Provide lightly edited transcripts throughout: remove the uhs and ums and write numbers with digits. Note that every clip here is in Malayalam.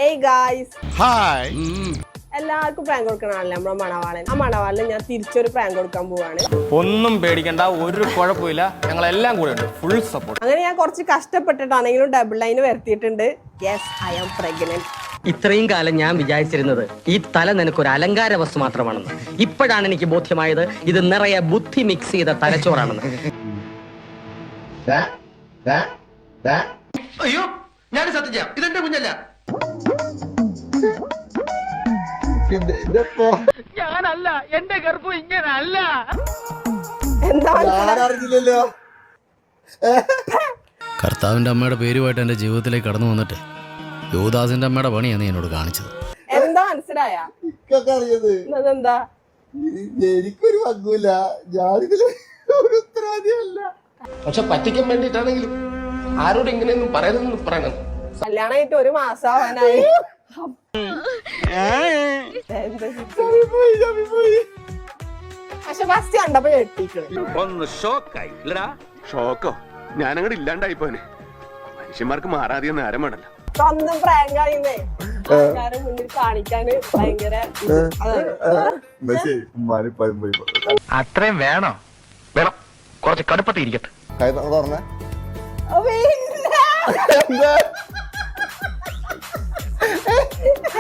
Hey guys. Hi. എല്ലാവർക്കും പ്രാങ്ക് കൊടുക്കണമല്ലേ നമ്മുടെ മണവാളൻ. ആ മണവാളിന് ഞാൻ തിരിച്ചൊരു പ്രാങ്ക് കൊടുക്കാൻ പോവാണ്. ഒന്നും പേടിക്കണ്ട, ഒരു കുഴപ്പമില്ല, ഞങ്ങളെല്ലാം കൂടെ ഉണ്ട്, ഫുൾ സപ്പോർട്ട്. അങ്ങനെ ഞാൻ കുറച്ച് കഷ്ടപ്പെട്ടിട്ടാണെങ്കിലും ഡബിൾ ലൈന് വരുത്തിയിട്ടുണ്ട്. Yes, I am pregnant. ഇത്രയും കാലം ഞാൻ വിചാരിച്ചിരുന്നത് ഈ തല നിനക്കൊരു അലങ്കാര വസ്തു മാത്രമാണെന്ന്. ഇപ്പോഴാണ് എനിക്ക് ബോധ്യമായത് ഇത് നിറയെ ബുദ്ധി മിക്സ് ചെയ്ത തലച്ചോറാണെന്ന്. അയ്യോ, ഞാൻ സത്യം ചെയ്യാം, ഇതെന്റെ കുഞ്ഞല്ല. ഞാനല്ല, എന്റെ ഗർഭം ഇങ്ങനല്ല. അറിഞ്ഞില്ലല്ലോ. കർത്താവിന്റെ അമ്മയുടെ പേരുമായിട്ട് എന്റെ ജീവിതത്തിലേക്ക് കടന്നു വന്നിട്ട് യോദാസിന്റെ അമ്മയുടെ പണിയാണ് എന്നോട് കാണിച്ചത്. എന്താ മനസ്സിലായ? അറിയത് അതെന്താ? എനിക്കൊരു പങ്കുമില്ല, ഞാനിതില് ഒരു ഉത്തരവാദിയല്ല. പക്ഷെ പറ്റിക്കാൻ വേണ്ടിട്ടാണെങ്കിലും ആരോട് ഇങ്ങനെയൊന്നും പറയണമെന്ന് പറയണം. കല്യാണമായിട്ട് ഒരു മാസം ആവാനായി. പക്ഷെ ഫസ്റ്റ് കണ്ടപ്പോ ഞെട്ടിക്കണ്. ഒന്ന് ഷോക്കായി. ഷോക്കോ? ഞാനങ്ങോട്ട് ഇല്ലാണ്ടായിപ്പോനെ. മനുഷ്യന്മാർക്ക് മാറാതെ നേരം വേണല്ലോ. സ്വന്തം പ്രാങ്ക് ആയിരുന്നേ ആൾക്കാരെ മുന്നിൽ കാണിക്കാന് ഭയങ്കര അത്രയും വേണോ? വേണം, കുറച്ച് കടുപ്പത്തി ഇരിക്കട്ടെ.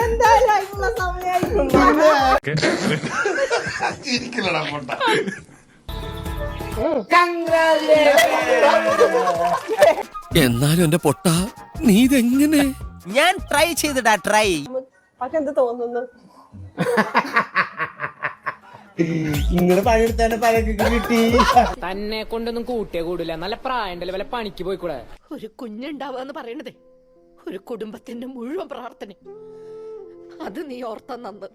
എന്തായാലും അതിനുള്ള സമയമായിരുന്നു. എന്നാലും എന്റെ പൊട്ട നീ ഇതെങ്ങനെ? ഞാൻ ട്രൈ ചെയ്തിടാ ട്രൈ. പക്ഷെ എന്ത് തോന്നുന്നു? ഇങ്ങനെ പണിയെടുത്താണ് പലക്ക് കിട്ടി. തന്നെ കൊണ്ടൊന്നും കൂട്ടിയേ കൂടില്ല. നല്ല പ്രായണ്ടല്ലേ, വല്ല പണിക്ക് പോയിക്കൂടെ? ഒരു കുഞ്ഞുണ്ടാവുക പറയണതേ ഒരു കുടുംബത്തിന്റെ മുഴുവൻ പ്രാർത്ഥന. അത് നീ ഓർത്ത നന്ന്.